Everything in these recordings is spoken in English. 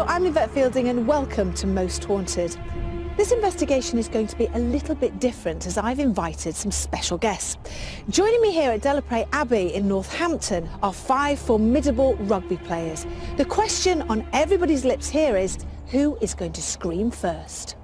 I'm Yvette Fielding and welcome to Most Haunted. This investigation is going to be a little bit different as I've invited some special guests. Joining me here at Delapré Abbey in Northampton are 5 formidable rugby players. The question on everybody's lips here is, who is going to scream first?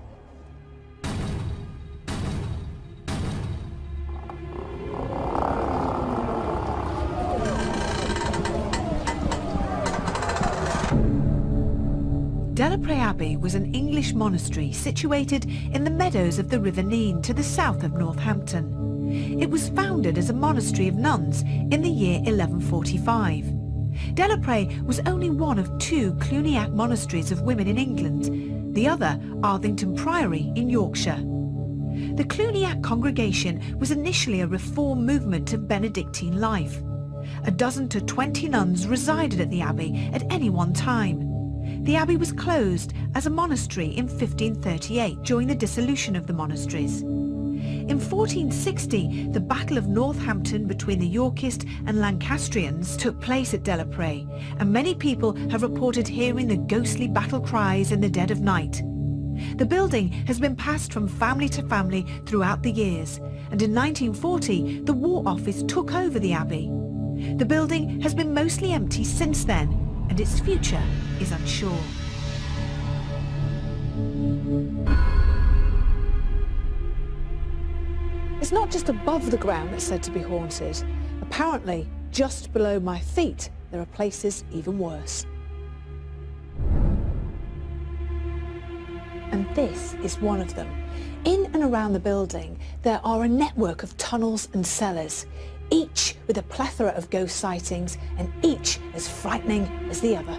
Delapré Abbey was an English monastery situated in the meadows of the River Nene to the south of Northampton. It was founded as a monastery of nuns in the year 1145. Delapré was only one of 2 Cluniac monasteries of women in England, the other Arthington Priory in Yorkshire. The Cluniac congregation was initially a reform movement of Benedictine life. A dozen to 20 nuns resided at the abbey at any one time. The abbey was closed as a monastery in 1538 during the dissolution of the monasteries. In 1460, the Battle of Northampton between the Yorkist and Lancastrians took place at Delapré, and many people have reported hearing the ghostly battle cries in the dead of night. The building has been passed from family to family throughout the years, and in 1940, the War Office took over the abbey. The building has been mostly empty since then, and its future is unsure. It's not just above the ground that's said to be haunted. Apparently, just below my feet, there are places even worse. And this is one of them. In and around the building, there are a network of tunnels and cellars, each with a plethora of ghost sightings and each as frightening as the other.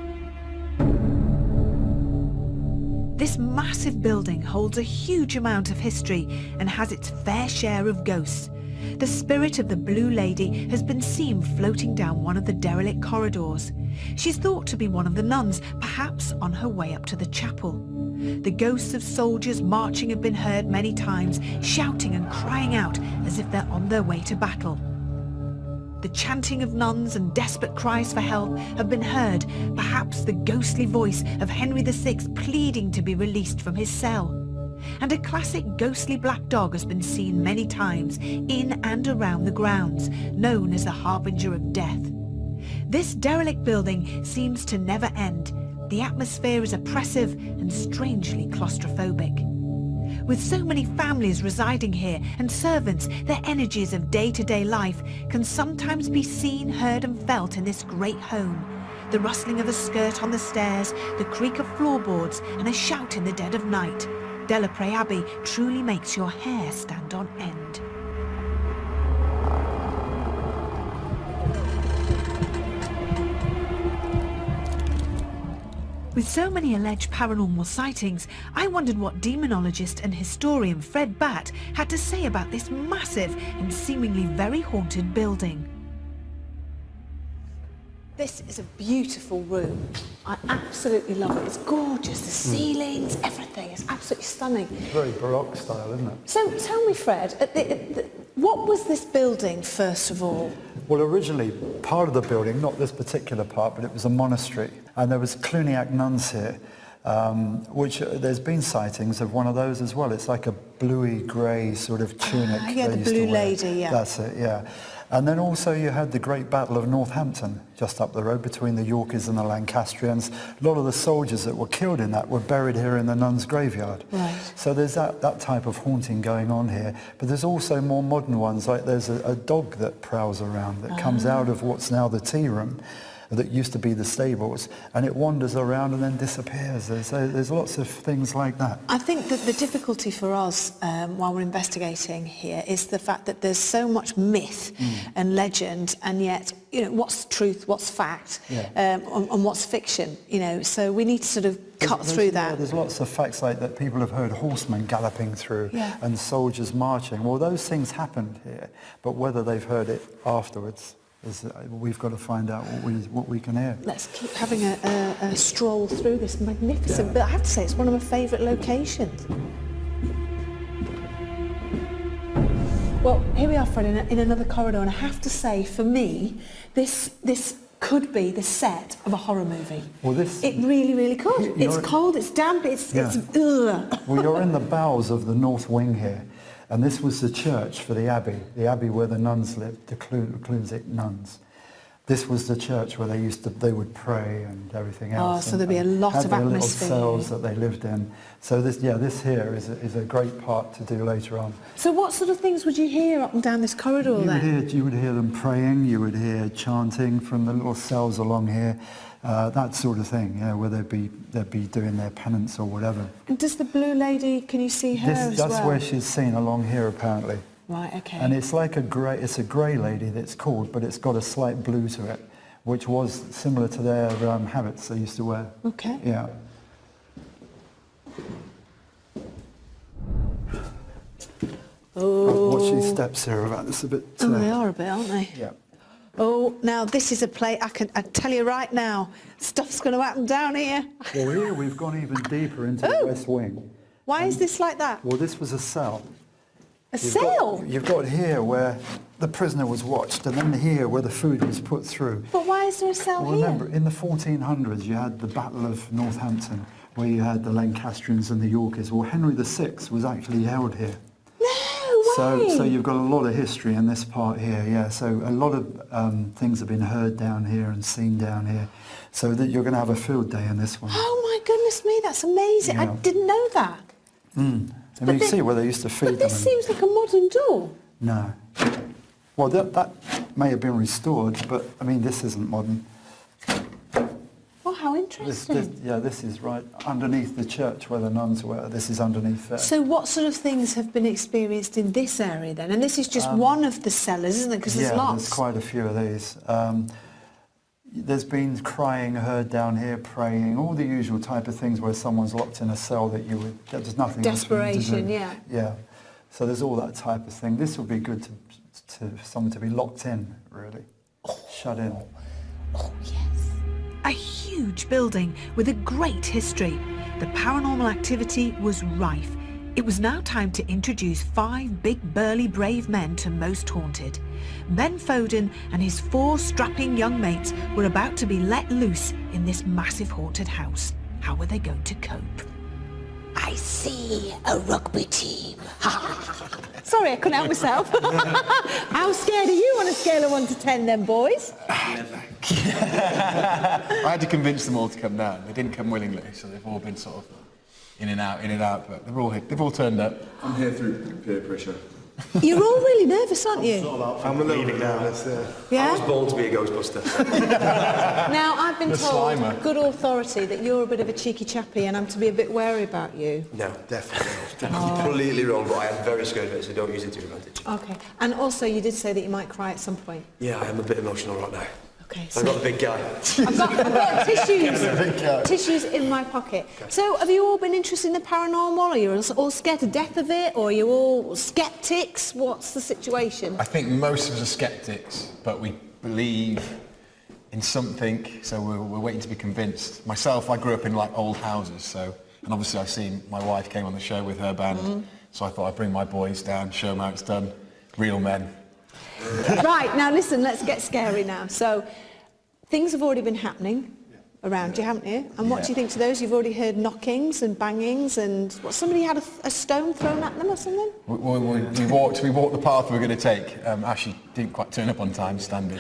This massive building holds a huge amount of history and has its fair share of ghosts. The spirit of the Blue Lady has been seen floating down one of the derelict corridors. She's thought to be one of the nuns, perhaps on her way up to the chapel. The ghosts of soldiers marching have been heard many times, shouting and crying out as if they're on their way to battle. The chanting of nuns and desperate cries for help have been heard, perhaps the ghostly voice of Henry VI pleading to be released from his cell. And a classic ghostly black dog has been seen many times in and around the grounds, known as the harbinger of death. This derelict building seems to never end. The atmosphere is oppressive and strangely claustrophobic. With so many families residing here and servants, the energies of day-to-day life can sometimes be seen, heard and felt in this great home. The rustling of a skirt on the stairs, the creak of floorboards and a shout in the dead of night. Delapré Abbey truly makes your hair stand on end. With so many alleged paranormal sightings, I wondered what demonologist and historian Fred Batt had to say about this massive and seemingly very haunted building. This is a beautiful room. I absolutely love it. It's gorgeous. The ceilings, everything. It's absolutely stunning. It's very Baroque style, isn't it? So tell me, Fred, what was this building, first of all? Well, originally, part of the building, not this particular part, but it was a monastery. And there was Cluniac nuns here, which there's been sightings of one of those as well. It's like a bluey grey sort of tunic. Yeah, the Blue Lady, yeah. That's it, yeah. And then also you had the Great Battle of Northampton, just up the road between the Yorkies and the Lancastrians. A lot of the soldiers that were killed in that were buried here in the nuns' graveyard. Right. So there's that type of haunting going on here. But there's also more modern ones, like there's a dog that prowls around that comes out of what's now the tea room, that used to be the stables, and it wanders around and then disappears. There's lots of things like that. I think that the difficulty for us while we're investigating here is the fact that there's so much myth and legend, and yet, you know, what's truth, what's fact, and what's fiction, you know, so we need to sort of cut through that. Yeah, there's lots of facts like that. People have heard horsemen galloping through and soldiers marching. Well, those things happened here, but whether they've heard it afterwards, we've got to find out what we can hear. Let's keep having a stroll through this magnificent, but I have to say it's one of my favourite locations. Well, here we are, Fred, in another corridor, and I have to say, for me, this could be the set of a horror movie. Well, this... It really, really could. It's cold, it's damp, it's ugh. Well, you're in the bowels of the north wing here, and this was the church for the Abbey where the nuns lived, the Clusic nuns. This was the church where they would pray and everything else. Oh, so there'd be a lot of atmosphere. Had their little cells that they lived in. So this here is a great part to do later on. So what sort of things would you hear up and down this corridor then? You would hear them praying, you would hear chanting from the little cells along here, that sort of thing, where they'd be doing their penance or whatever. And does the blue lady, can you see her as well? That's where she's seen along here apparently. Right, okay. And it's like it's a grey lady that's called, but it's got a slight blue to it, which was similar to their habits they used to wear. Okay. Yeah. Oh. Watch these steps here, that's a bit... they are a bit, aren't they? Yeah. Oh, now this is a place, I tell you right now, stuff's going to happen down here. Well, here we've gone even deeper into the west wing. Why is this like that? Well, this was a cell. A cell? You've got here where the prisoner was watched, and then here where the food was put through. But why is there a cell here? Remember, in the 1400s, you had the Battle of Northampton, where you had the Lancastrians and the Yorkers. Well, Henry VI was actually held here. No way! So you've got a lot of history in this part here, yeah. So a lot of things have been heard down here and seen down here. So that you're going to have a field day in this one. Oh my goodness me, that's amazing. Yeah. I didn't know that. And you can see where they used to feed them. But this seems like a modern door. No. Well, that may have been restored, but I mean, this isn't modern. Oh, how interesting. This is right underneath the church where the nuns were. This is underneath there. So what sort of things have been experienced in this area then? And this is just one of the cellars, isn't it? Because there's lots. There's quite a few of these. There's been crying heard down here, praying, all the usual type of things where someone's locked in a cell that there's nothing else for them to do. Desperation, yeah. Yeah. So there's all that type of thing. This would be good for someone to be locked in, really. Shut in. Oh, yes. A huge building with a great history. The paranormal activity was rife. It was now time to introduce 5 big, burly, brave men to Most Haunted. Ben Foden and his 4 strapping young mates were about to be let loose in this massive haunted house. How were they going to cope? I see a rugby team. Sorry, I couldn't help myself. How scared are you on a scale of 1 to 10 then, boys? I had to convince them all to come down. They didn't come willingly, so they've all been sort of in and out, but they've all turned up. I'm here through peer pressure. You're all really nervous, aren't you? I'm a little bit nervous, Yeah? I was born to be a Ghostbuster. Now, I've been The told, Slimer. good authority, that you're a bit of a cheeky chappy and I'm to be a bit wary about you. No, definitely not. Completely wrong, but I am very scared of it, so don't use it to your advantage. Okay. And also, you did say that you might cry at some point. Yeah, I am a bit emotional right now. Okay, I've got the big guy. I've got tissues in my pocket. Okay. So have you all been interested in the paranormal? Are you all scared to death of it? Or are you all sceptics? What's the situation? I think most of us are sceptics, but we believe in something, so we're waiting to be convinced. Myself, I grew up in like old houses, and obviously I've seen my wife came on the show with her band, so I thought I'd bring my boys down, show them how it's done. Real men. Right, now listen, let's get scary now. So, things have already been happening around you, haven't you? And what do you think to those? You've already heard knockings and bangings and somebody had a stone thrown at them or something? We walked the path we were going to take. Ashley didn't quite turn up on time, standing.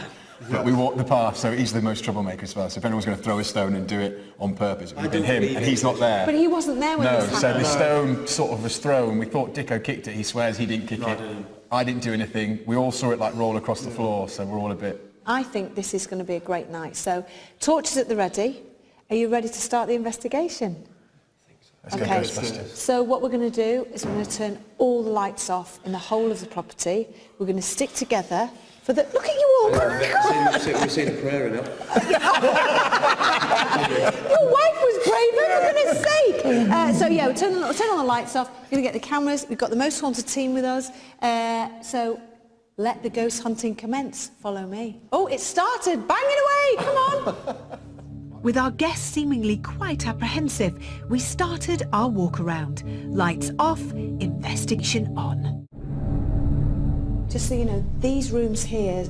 But we walked the path, so he's the most troublemaker as well. So if anyone's going to throw a stone and do it on purpose, it would have been him, and he's not there. But he wasn't there when this happened. So the stone sort of was thrown. We thought Dicko kicked it. He swears he didn't kick it. I didn't do anything. We all saw it like roll across the floor, so we're all a bit... I think this is going to be a great night. So, torches at the ready. Are you ready to start the investigation? Let's go Ghostbusters. So what we're going to do is we're going to turn all the lights off in the whole of the property. We're going to stick together for the... Look at you all! We've seen a prayer enough. Your wife was braver, for goodness sake! So yeah, we'll turn all the lights off. We're going to get the cameras. We've got the Most Haunted team with us. So let the ghost hunting commence. Follow me. Oh, it started! Bang it away! Come on! With our guests seemingly quite apprehensive, we started our walk around. Lights off, investigation on. Just so you know, these rooms here,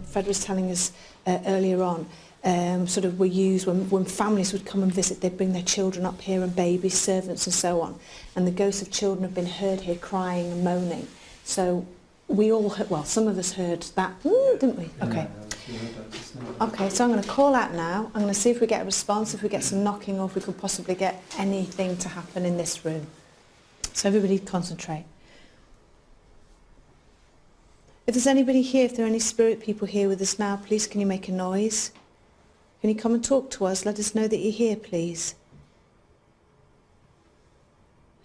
Fred was telling us earlier on, sort of were used when families would come and visit. They'd bring their children up here and babies, servants and so on. And the ghosts of children have been heard here crying and moaning. So we all heard, well, some of us heard that, didn't we? Okay. Okay, so I'm going to call out now. I'm going to see if we get a response, if we get some knocking, or if we could possibly get anything to happen in this room. So everybody concentrate. If there's anybody here, if there are any spirit people here with us now, please can you make a noise? Can you come and talk to us? Let us know that you're here, please.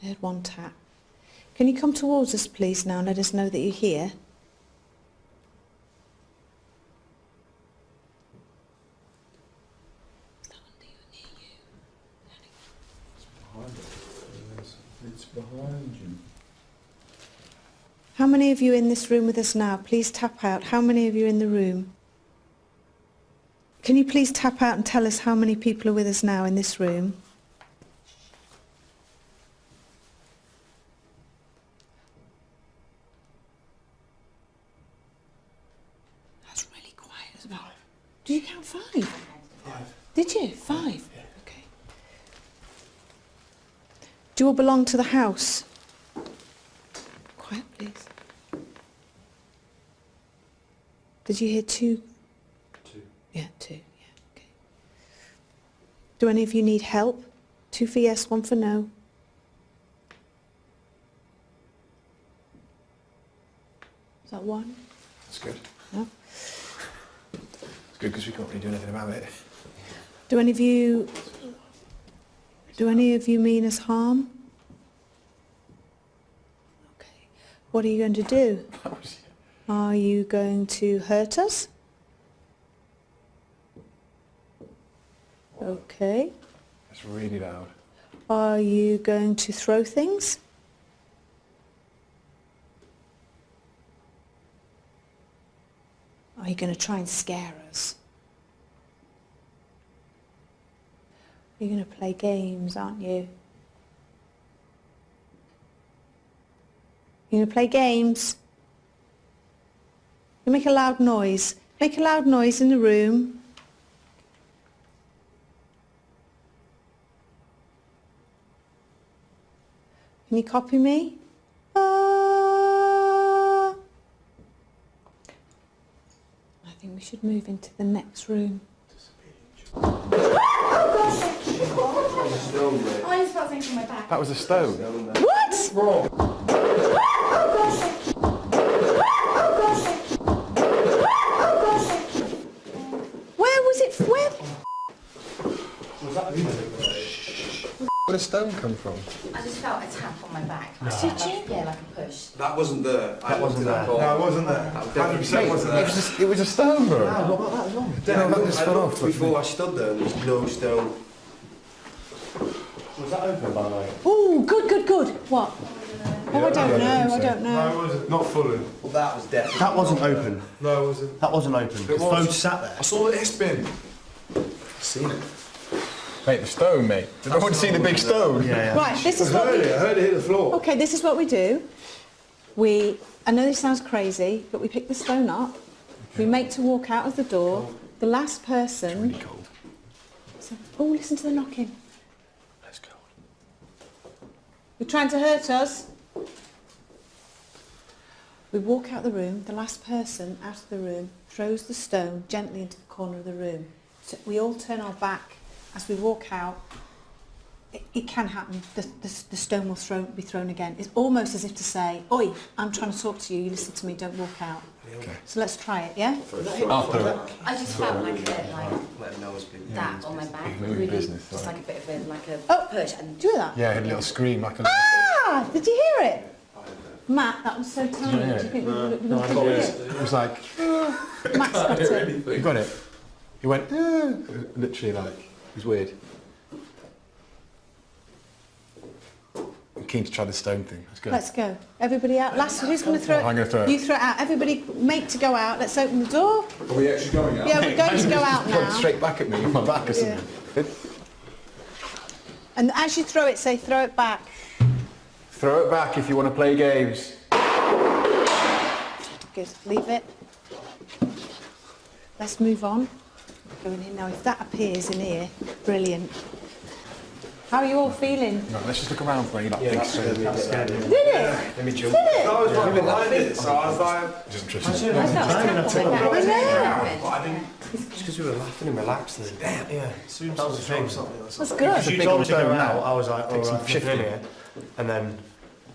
I heard one tap. Can you come towards us, please, now and let us know that you're here? It's behind you. How many of you in this room with us now? Please tap out. How many of you in the room? Can you please tap out and tell us how many people are with us now in this room? That's really quiet as well. Did you count 5? 5. Did you? 5? Yeah. Okay. Do you all belong to the house? Quiet, please. Did you hear 2? 2. Yeah, 2. Yeah, okay. Do any of you need help? 2 for yes, 1 for no. Is that 1? That's good. No. It's good because we can't really do anything about it. Do any of you mean us harm? Okay. What are you going to do? Are you going to hurt us? Okay. It's really loud. Are you going to throw things? Are you going to try and scare us? You're going to play games, aren't you? You're going to play games? You make a loud noise. Make a loud noise in the room. Can you copy me? I think we should move into the next room. I just felt something on my back. That was a stone. What? Where was it? Where? Where did a stone come from? I just felt a tap on my back. Did you? Yeah, like a push. That wasn't there. That wasn't there. No, it wasn't there. 100% wasn't there. It was a stone, bro. Not that long. Yeah, that just I fell looked off. before I stood there and there's no stone. Was that open, by the way? Oh, good, good, good. What? Oh, I don't know. I don't No, know. it wasn't. Not fully. Well, that was definitely. That wasn't open. No, it wasn't. That wasn't open. The was. phone sat there. I saw the S-bin. I've seen it. Mate, the stone, mate. Did no one see the big stone? Yeah. Right, this I is what heard we... it. I heard it hit the floor. Okay, this is what we do. I know this sounds crazy, but we pick the stone up. We make to walk out of the door. The last person... Really cold. Oh, listen to the knocking. That's cold. You're trying to hurt us. We walk out the room. The last person out of the room throws the stone gently into the corner of the room. So we all turn our back as we walk out. It can happen. The stone will be thrown again. It's almost as if to say, "Oi, I'm trying to talk to you. You listen to me. Don't walk out." Okay. So let's try it. Yeah. I'll throw it. I just felt like a bit like Let them know it's been. that on my back. Big movie Really, business, just right. like a bit of a Oh. push. And Do you hear that? Yeah, I had a little scream like a... Ah! Did you hear it? Matt, that was so tiny. hear Do you think we would No, I have got it? it. It was like... Matt's got it. You got it? He went... literally like... It was weird. I'm keen to try the stone thing. Let's go. Let's go. Everybody out. Last, who's going to throw it? I'm gonna throw it. You throw it out. Everybody make to go out. Let's open the door. Are we actually going out? Yeah, we're going to go out Point now. straight back at me with my back or something. And as you throw it, say, throw it back. Throw it back if you want to play games. Good. Leave it. Let's move on. going in now. If that appears in here, brilliant. How are you all feeling? Right, let's just look around for any like big Did Did it? Let me jump. I was right behind it, so I was like... Doesn't trust us. It's because we were laughing and relaxed. And damn, yeah. That was the thing. That's good. Because you told me to go out, I was like, Take some alright, I'm shifting. in here. And then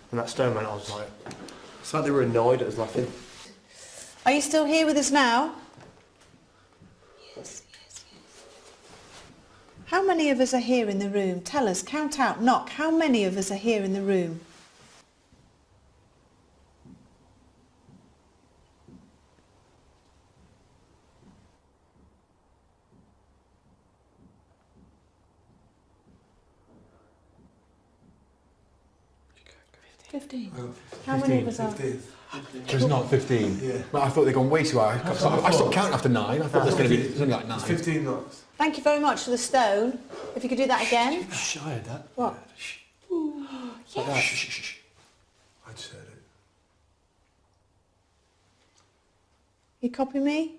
when that stone went, I was like... It's like they were annoyed at us laughing. Are you still here with us now? Yes, yes, yes. How many of us are here in the room? Tell us, count out, knock. How many of us are here in the room? $15. How many of us are? There's not 15. Yeah. Well, I thought they'd gone way too high. I stopped counting after 9. I thought there's going to be there's only like 9. 15 knots. Thank you very much for the stone. If you could do that again. Shy of that. What? Shh, shh, shh, shh. I just heard it. You copy me?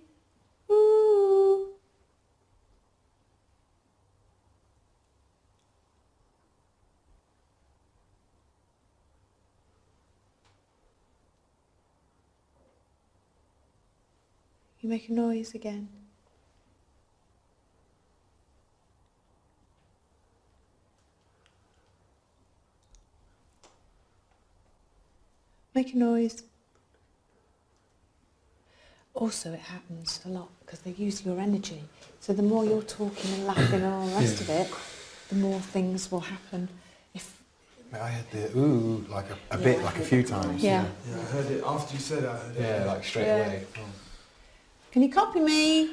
Ooh. You make a noise again. Make a noise. Also, it happens a lot because they use your energy. So the more you're talking and laughing and all the rest of it, the more things will happen. If I had the ooh like a bit, like a few times. yeah. Yeah, I heard it. After you said it, I heard it. Yeah, like straight Yeah. away. Oh. Can you copy me?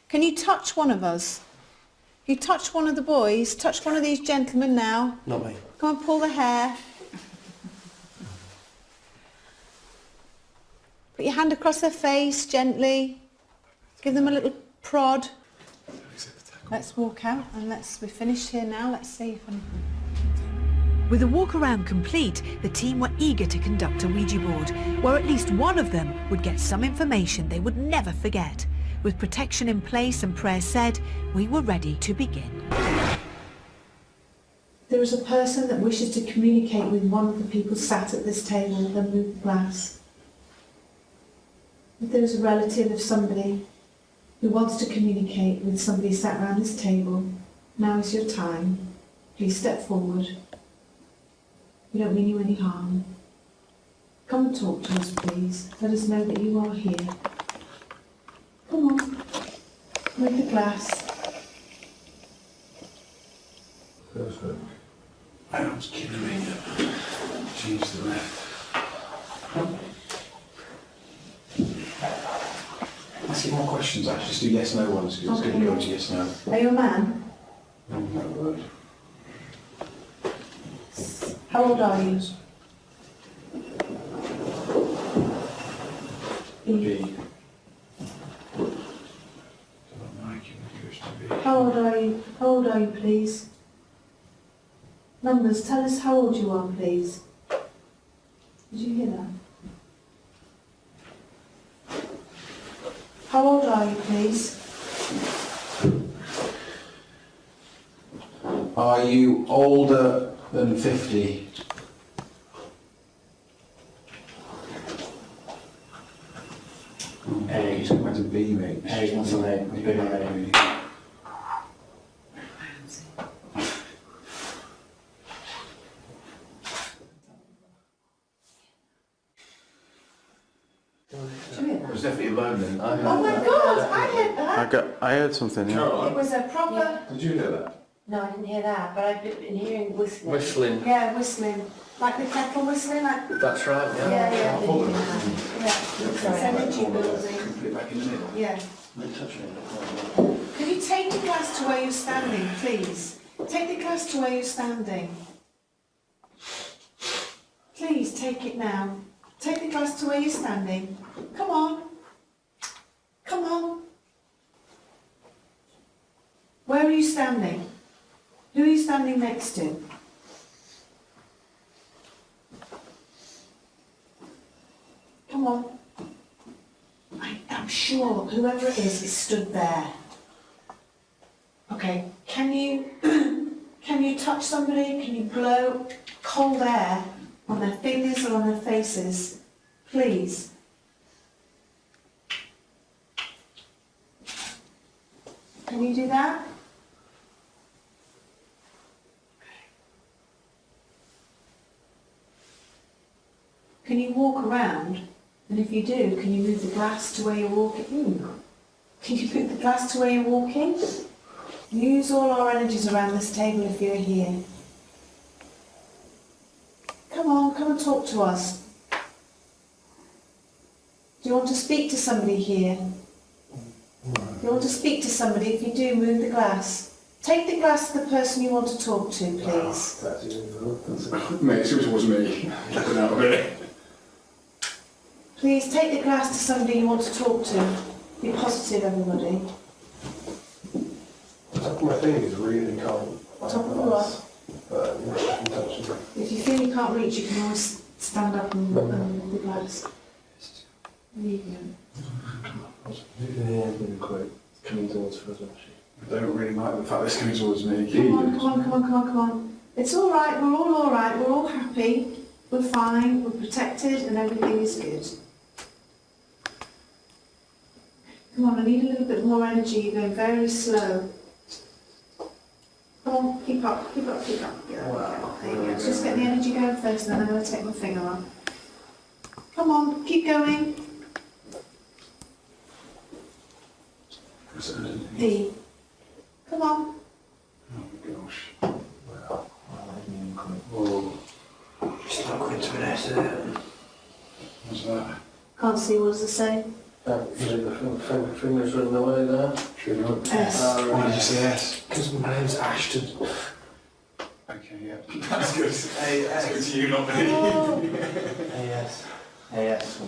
Can you touch one of us? You touch one of the boys, touch one of these gentlemen now. Not me. Come on, pull the hair. Put your hand across their face gently. Give them a little prod. Let's walk out and we're finished here now. Let's see if anything. With the walk around complete, the team were eager to conduct a Ouija board, where at least one of them would get some information they would never forget. With protection in place and prayer said, we were ready to begin. There is a person that wishes to communicate with one of the people sat at this table with a moved glass. If there is a relative of somebody who wants to communicate with somebody sat around this table, now is your time. Please step forward. We don't mean you any harm. Come and talk to us, please. Let us know that you are here. Come on. Move the glass. I was kidding me. Change the left. Ask you more questions, actually. Just do yes no ones, because it's going to go to yes no. Are you a man? No word. How old are you? B. Mike, you used to be. How old are you? How old are you, please? Numbers, tell us how old you are, please. Did you hear that? How old are you, please? Are you older than 50? A. He's going to B, mate. A, what's an A? Big on A. It was definitely a moment. I heard Oh my that. God, I heard that. I heard something, yeah. It Caroline, was a proper, did you hear that? No, I didn't hear that, but I've been hearing whistling. Whistling. yeah, whistling. Like the kettle whistling, like, That's right, yeah. yeah, yeah. I didn't hear that. Yeah, it's energy building. Put it back in the middle. Yeah. No touching it. Can you take the glass to where you're standing, please? Take the glass to where you're standing. Please take it now. Take the glass to where you're standing. Come on. Come on. Where are you standing? Who are you standing next next to? Come on. I'm sure whoever it is stood there. Okay, can you touch somebody? Can you blow cold air on their fingers or on their faces? Please. Can you do that? Can you walk around? And if you do, can you move the glass to where you're walking? Can you move the glass to where you're walking? Use all our energies around this table if you're here. Come and talk to us. Do you want to speak to somebody here? Do you want to speak to somebody? If you do, move the glass. Take the glass to the person you want to talk to, please. Mate, it was me. Get out of it. Please take the glass to somebody you want to talk to. Be positive, everybody. Top of my fingers really cold. Top of the what? But you can touch them. If you feel you can't reach, you can always stand up and move the glass. There you go. Really quick. Coming towards us, actually. I don't really like the fact this coming towards me. Come on. It's all right. We're all happy. We're fine. We're protected, and everything is good. Come on, I need a little bit more energy. You're going very slow. Come on, keep up. Yeah, there you go. Just get the energy going first, and then I'm going to take my finger off. Come on, keep going. D. Come on. Oh gosh. Oh, it's not going to an S, is it? What's that? Can't see. What does it say? The fingers running away there. S. Why did you say S? Because my name's Ashton. Okay, yeah. That's good. That's good to you, not me. Oh, AS.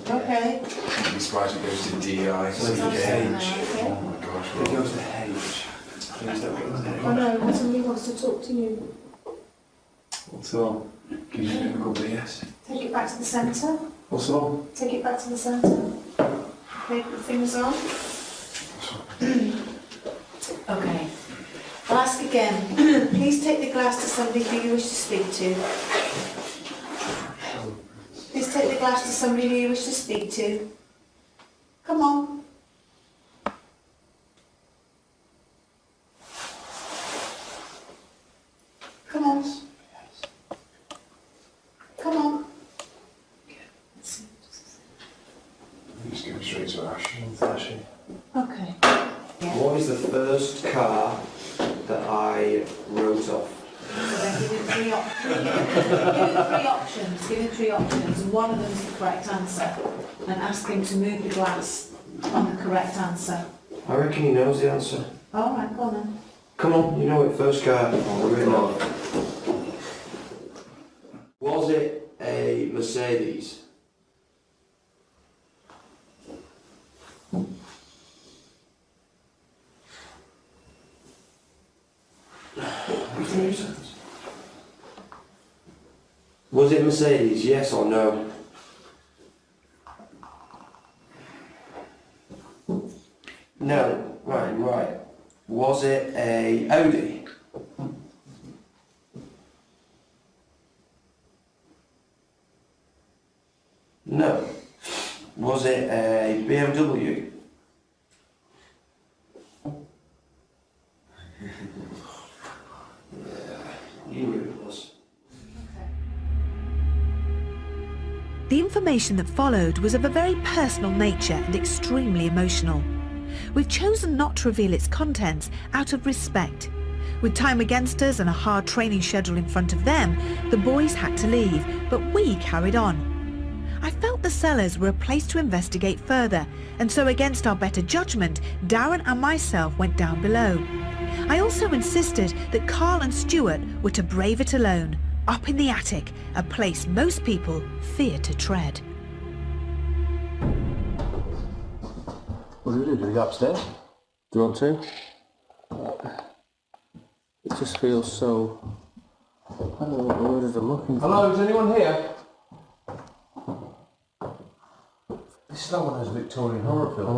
okay. I'd be surprised if it goes to D-I, So C, it's H. H. Oh my gosh. It goes to H. Please don't go to H. Oh no, somebody wants to talk to you. What's wrong? Can you do a couple of yes? Take it back to the centre. What's wrong? Take it back to the centre. Okay, put the fingers on. Okay. I'll ask again. Please take the glass to somebody who you wish to speak to. Please take the glass to somebody who you wish to speak to. Come on. Come on. Come on. Just go straight to Ash. Ashy. Okay. What is the first car that I wrote off? So then give him three options. Give him three options, and one of them is the correct answer. And ask him to move the glass on the correct answer. I reckon he knows the answer. All right, go on then. Come on, you know it, first car. Was it a Mercedes? Was it Mercedes, yes or no? No, right. Was it a Audi? No. Was it a BMW? You knew it was. The information that followed was of a very personal nature and extremely emotional. We've chosen not to reveal its contents out of respect. With time against us and a hard training schedule in front of them, the boys had to leave, but we carried on. I felt the cellars were a place to investigate further, and so against our better judgment, Darren and myself went down below. I also insisted that Carl and Stuart were to brave it alone, up in the attic, a place most people fear to tread. What do we do? Do we go upstairs? Do you want to? It just feels so I don't know what the word I'm looking for. Hello, is anyone here? This is like one of those Victorian horror films. I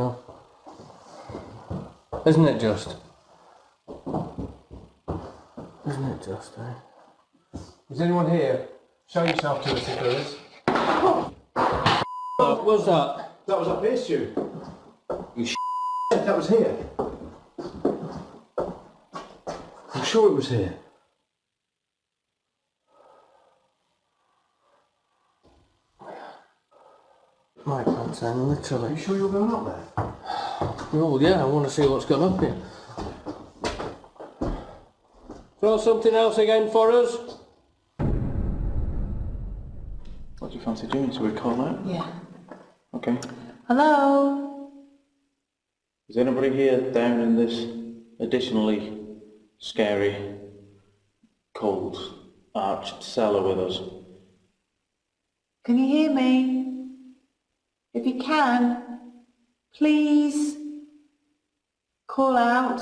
know. Isn't it just? Isn't it just, eh? Is anyone here? Show yourself to us if there is. What was that? That was up here, Stu. You that was here. I'm sure it was here. My pants are Are you literally. sure you're going up there? Well, yeah, I want to see what's gone up here. Throw something else again for us? What do you fancy doing? Shall we call out? Yeah. Okay. Hello? Is anybody here down in this additionally scary, cold, arched cellar with us? Can you hear me? If you can, please call out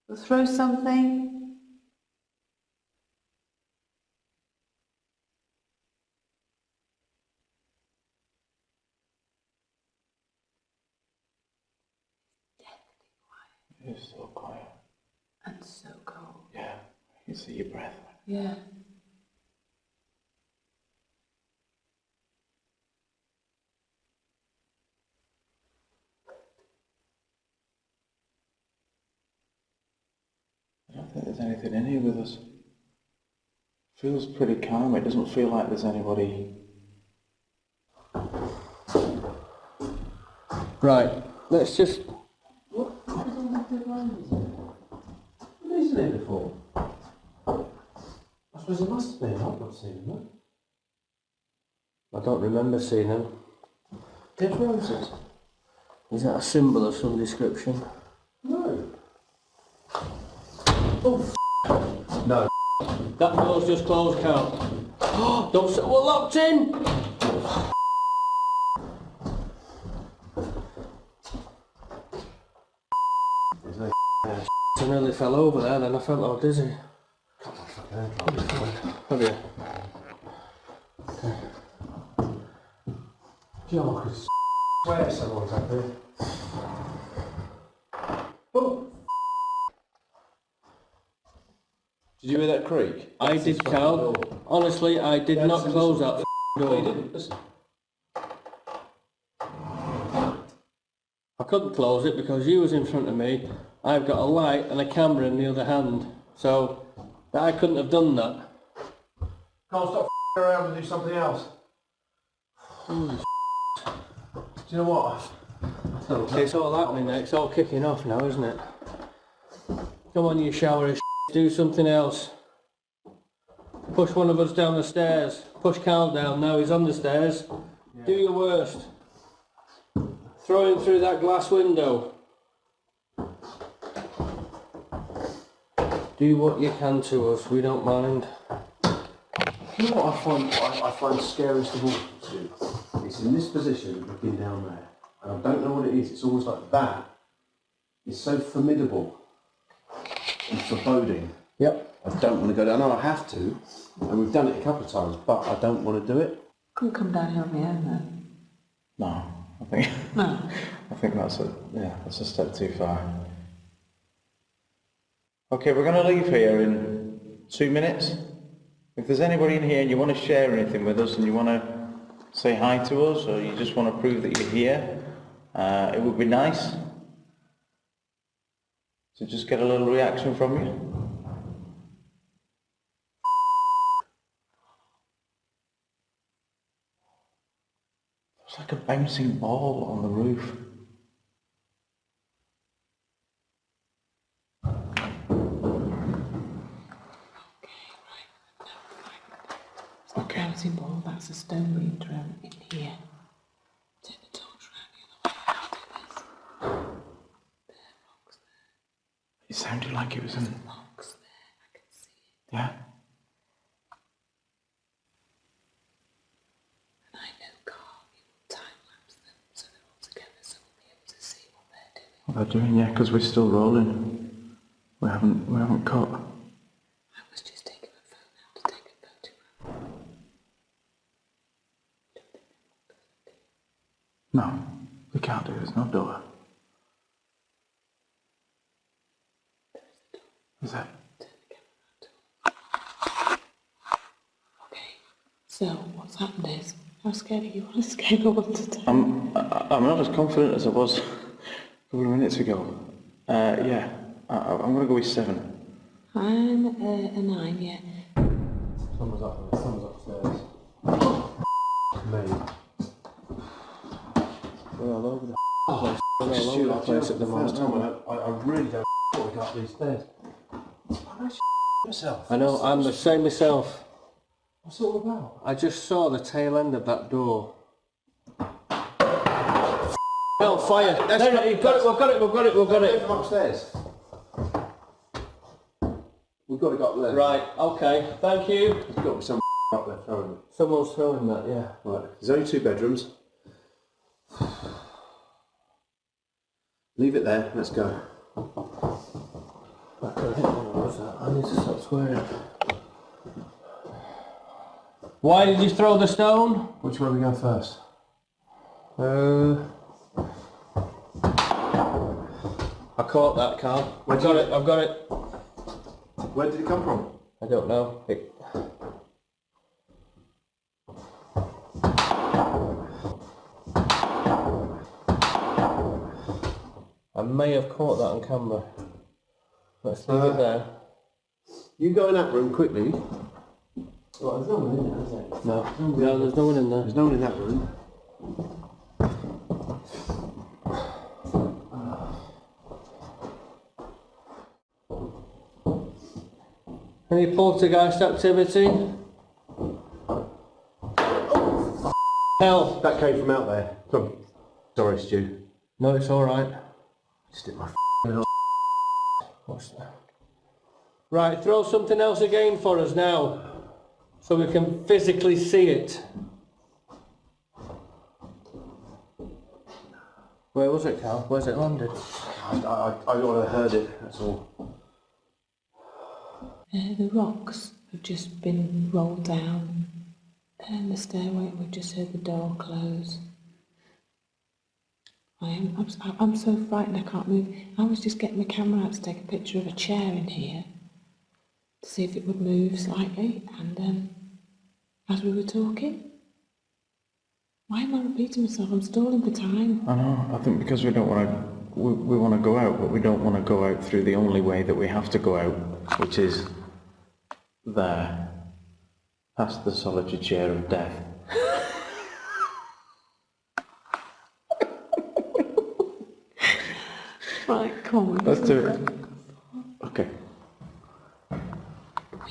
or throw something. It's so quiet. And so cold. Yeah, you see your breath. Yeah. I don't think there's anything in here with us. Feels pretty calm. It doesn't feel like there's anybody. Right, let's just... What isn't it before? I suppose it must have been. I've not seen them. I don't remember seeing them. Dead roses? Is that a symbol of some description? No. Oh, no. That door's just closed, Cal. Don't say we're locked in! I nearly fell over there, then I felt all dizzy. Have you? Do you know I could swear someone's up here? Oh! Did you hear that creak? I did, Cal. Honestly, I did not close that No, you door. didn't. Listen. I couldn't close it because you was in front of me. I've got a light and a camera in the other hand. So, I couldn't have done that. Can't stop around and do something else. Do you know what? It's all happening now, it's all kicking off now, isn't it? Come on, you shower of do something else. Push one of us down the stairs. Push Carl down, now he's on the stairs. Yeah. Do your worst. Throw him through that glass window. Do what you can to us, we don't mind. You know what I find scariest of all, Stu? It's in this position, looking down there. And I don't know what it is. It's almost like that. It's so formidable and foreboding. Yep. I don't want to go down. I know I have to, and we've done it a couple of times, but I don't want to do it. Couldn't come down here on my own then. No, I think. No. I think that's a step too far. Okay, we're going to leave here in 2 minutes. If there's anybody in here and you want to share anything with us and you want to say hi to us or you just want to prove that you're here, it would be nice to just get a little reaction from you. It's like a bouncing ball on the roof. Okay. Bouncing ball, that's a stone being thrown in here. Turn the torch around the other way. I'll do this. There, rocks there. It sounded like it was in... Rocks there, I can see it. Yeah? And I know Carl, he will time-lapse them so they're all together so we'll be able to see what they're doing. What they're doing, yeah, because we're still rolling. We haven't cut. I was No, we can't do it. There's no door. Is that? Okay, so what's happened is, how scared are you on a scale of 1 to 10? I'm not as confident as I was a couple of minutes ago. Yeah, I'm going to go with 7. I'm a 9, yeah. Someone's up there, someone's upstairs. Me. We're all over the Oh, place. We're all over the place at the first time moment. I really don't want to go up these stairs. I'm actually myself. I know, I'm the same myself. What's it all about? I just saw the tail end of that door. Hell, fire! No, you've got it, we've got it, we've got it, we've got it. From upstairs. We've got to go up there. Right, okay, thank you. There's got to be someone up there throwing it. Someone's throwing that, yeah. Right, there's only 2 bedrooms. Leave it there, let's go. I could hit one of those. I need to stop swearing. Why did you throw the stone? Which way are we going first? I caught that, Carl. I've got it, I've got it. Where did it come from? I don't know. I may have caught that on camera. Let's leave it there. You go in that room quickly. Well, there's no one in there, is there? No. No, there's no one in there. There's no one in that room. Any poltergeist activity? Hell. That came from out there. Sorry, Stu. No, it's alright. Stick my What's that? Right, throw something else again for us now, so we can physically see it. Where was it, Cal? Where's it landed? I would have heard it, that's all. The rocks have just been rolled down. The stairway, we've just heard the door close. I'm so frightened I can't move. I was just getting my camera out to take a picture of a chair in here to see if it would move slightly, and as we were talking, why am I repeating myself? I'm stalling for time. I know, I think because we don't want to, we want to go out, but we don't want to go out through the only way that we have to go out, which is there, past the solitary chair of death. Right, come on. Let's do it. Okay. We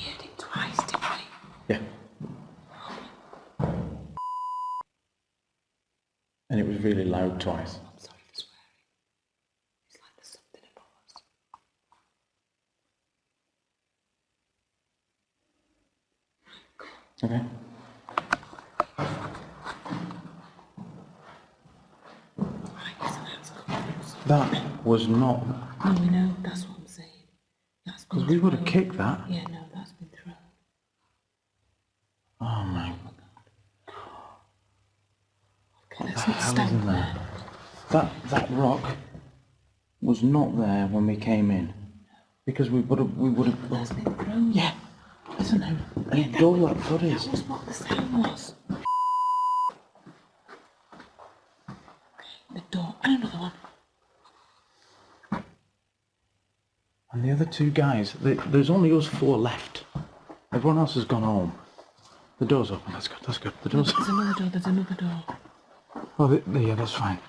heard it twice, didn't we? Yeah. And it was really loud twice. I'm sorry for swearing. It's like there's something above us. Okay. Right, so that's coming. That was not, No, we know, that's what I'm saying. That's been because we would have thrown. kicked that. Yeah, no, that's been thrown. Oh my Okay, let's the not hell stand isn't there. there? That rock was not there when we came in. Because we would have That's been thrown. yeah. Isn't it? A door like that is. That was what the sound was. Okay, the door, and another one. And the other 2 guys, there's only us 4 left. Everyone else has gone home. The door's open, that's good, that's good. The door's There's another door, there's another door. oh, yeah, that's fine.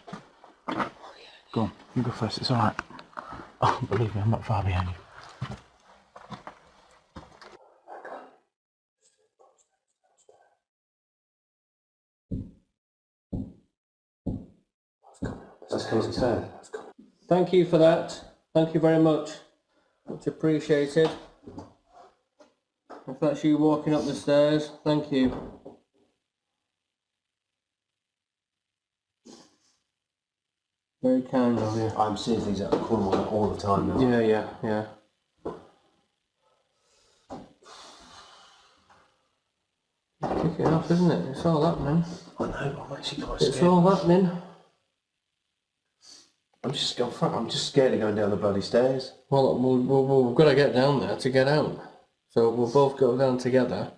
Go on, you go first, it's alright. Oh, believe me, I'm not far behind you. That's coming upstairs. Thank you for that. Thank you very much. Much appreciated. If that's you walking up the stairs, thank you. Very kind of you. I'm seeing things out the corner of my eye all the time now. Yeah. Kick it off, isn't it? It's all happening. I know, I'm actually quite It's scared. all happening. I'm just scared of going down the bloody stairs. Well, we've got to get down there to get out. So we'll both go down together,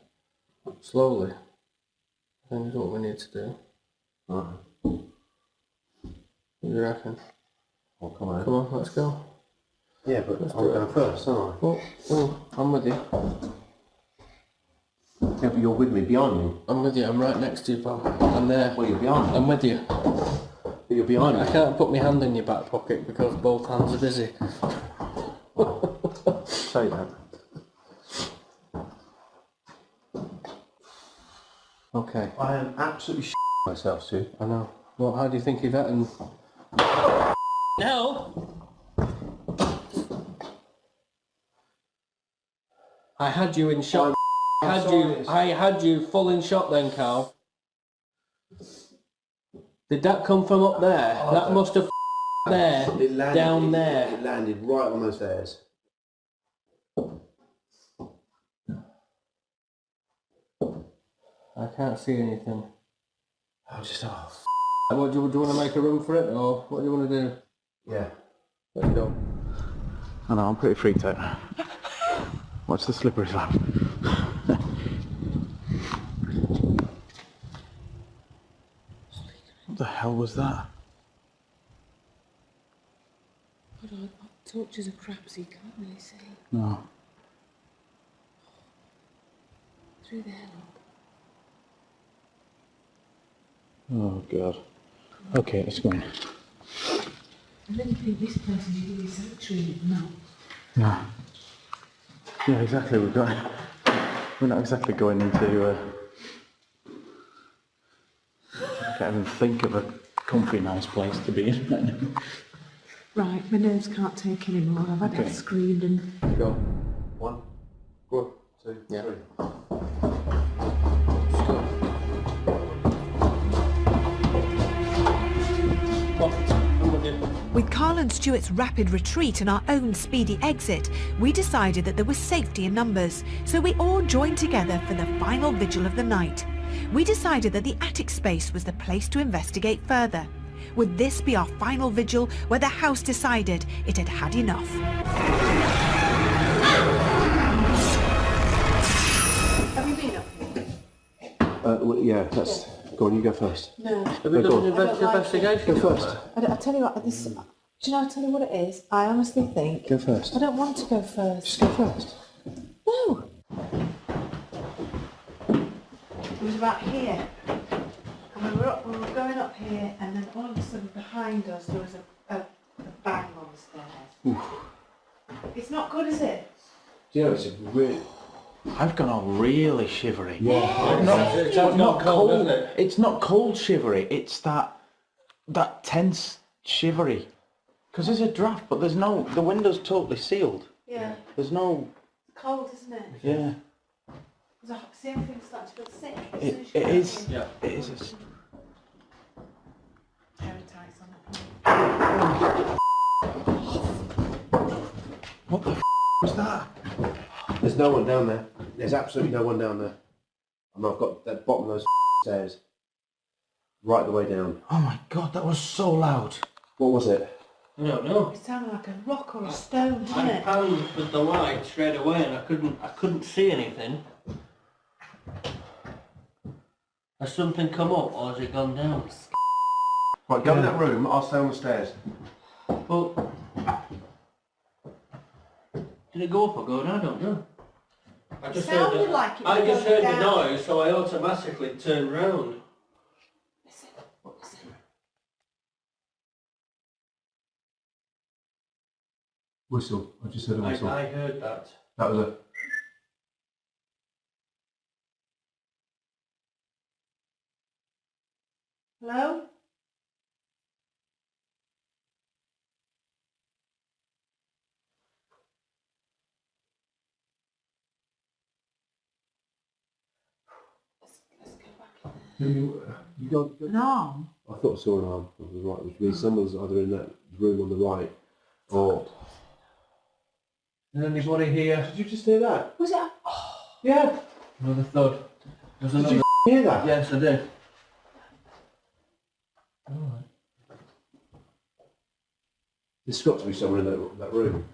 slowly. I think that's what we need to do. Right. What do you reckon? Oh, come on. Come on, let's go. Yeah, but I'm going first, aren't I? Well, I'm with you. Yeah, but you're with me, behind me. I'm with you, I'm right next to you, pal. I'm there. Well, you're behind me. I'm with you. But you're behind I me. can't put my hand in your back pocket because both hands are busy. Say that. Okay. I am absolutely myself, Stu. I know. Well, how do you think you've eaten? No! I had you in shot. I had you full in shot then, Carl. Did that come from up there? That must have there, down there. It landed right on those stairs. I can't see anything. I was just, What, do you want to make a room for it, or what do you want to do? yeah. There you go. I know, I'm pretty freaked out. Watch the slippery slab. What the hell was that? God, our torches are crap, so you can't really see. No. Through there, look. Oh god. Okay, let's go in. I didn't think this place was really sanctuary. No. No. Yeah, exactly. We're not exactly going into. I can't even think of a comfy, nice place to be in right now. Right, my nerves can't take any more. I've had Okay. it screamed and... Go. 1, 2, Yeah. 3. Just go. I'm with you. With Carl and Stuart's rapid retreat and our own speedy exit, we decided that there was safety in numbers, so we all joined together for the final vigil of the night. We decided that the attic space was the place to investigate further. Would this be our final vigil where the house decided it had had enough? Have you been up here? Well, yeah, that's... Go on, you go first. No. Have you Go done on. an investigation? Go first. I tell you what, this... Do you know, I tell you what it is? I honestly think... Go first. I don't want to go first. Just go first. No. It was about here. And we were going up here, and then all of a sudden behind us there was a bang on the stairs. It's not good, is it? You know, it's a really... I've gone all really shivery. Yeah. Not cold, isn't it? It's not cold shivery. It's that tense shivery. Because there's a draft, but there's no. The window's totally sealed. Yeah. There's no. It's cold, isn't it? Yeah. See everything starting to feel sick. as soon It as you it go is. in. Yeah. It is. A, Paratites on the what the was that? There's no one down there. There's absolutely no one down there. And I've got that bottom of those stairs. Right the way down. Oh my god, that was so loud. What was it? I don't know. It sounded like a rock or a stone, didn't I it? panned with the light straight away and I couldn't see anything. Has something come up or has it gone down? Right, go in that room. I'll stay on the stairs. Well, did it go up or go down? I don't know. I just sounded heard like it I was just going heard the down. noise, so I automatically turned round. Whistle. I just heard a whistle. I heard that. That was a... Hello? You go... An arm? I thought I saw an arm on the right, which means someone was either in that room on the right or... Is anybody here? Did you just hear that? Was it? Yeah. Another thud. There's Did another. you hear that? Yes, I did. There's got to be someone in that room.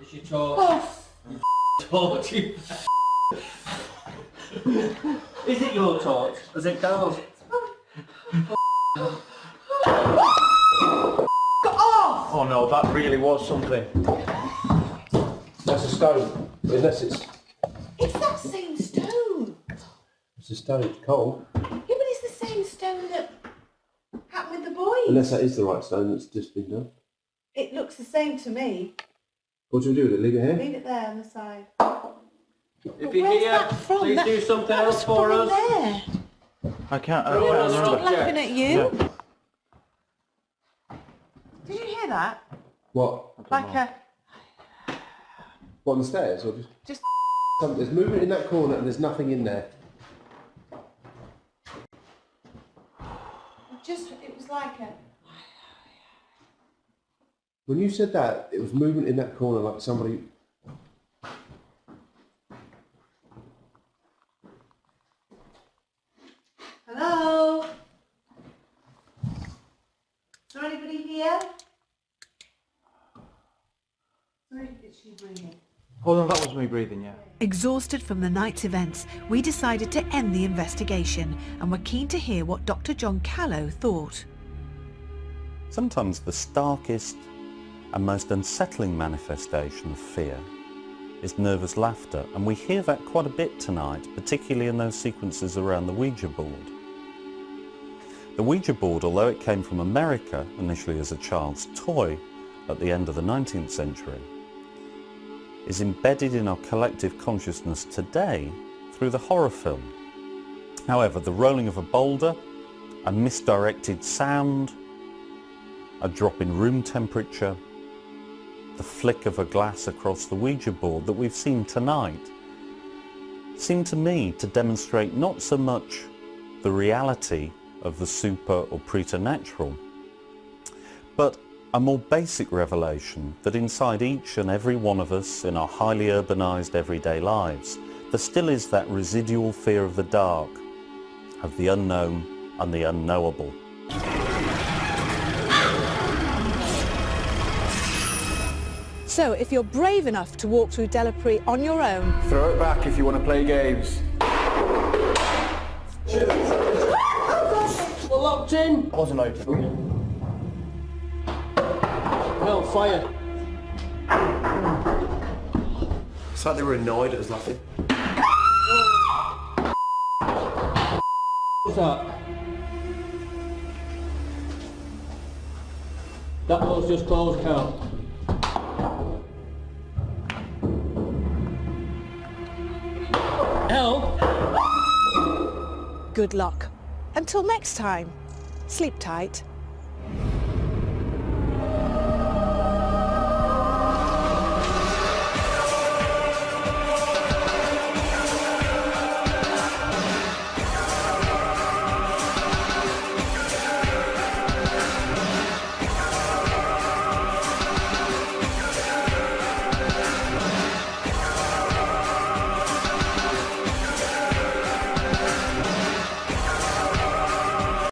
It's your torch. Torch. Is it your torch? Is it Carl's? Oh no, that really was something. That's a stone. Unless it's It's that same stone. a stone, it's cold. Yeah, but it's the same stone that happened with the boys. Unless that is the right stone that's just been done. It looks the same to me. What do we do with it? Leave it here? Leave it there on the side. If you're Where's here, that from? please That- do something that was else for from us. there. I can't Stop remember. Laughing at you. Yeah. Did you hear that? What? Like a What, on the stairs? Or just. there's movement in that corner and there's nothing in there. It was like a. When you said that, it was movement in that corner like somebody... Hello? Is there anybody here? Sorry, is she breathing? Hold on, that was me breathing, yeah. Exhausted from the night's events, we decided to end the investigation and were keen to hear what Dr. John Callow thought. Sometimes the starkest and most unsettling manifestation of fear is nervous laughter, and we hear that quite a bit tonight, particularly in those sequences around the Ouija board. The Ouija board, although it came from America initially as a child's toy at the end of the 19th century, is embedded in our collective consciousness today through the horror film. However, the rolling of a boulder, a misdirected sound, a drop in room temperature, the flick of a glass across the Ouija board that we've seen tonight seem to me to demonstrate not so much the reality of the super or preternatural, but a more basic revelation that inside each and every one of us in our highly urbanized everyday lives, there still is that residual fear of the dark, of the unknown and the unknowable. So if you're brave enough to walk through Delapré on your own, Throw it back if you want to play games. We're locked in. Wasn't open. No, fire. It's like they were annoyed at us laughing. What's that? That door's just closed, Cal. Help! good luck. Until next time, sleep tight.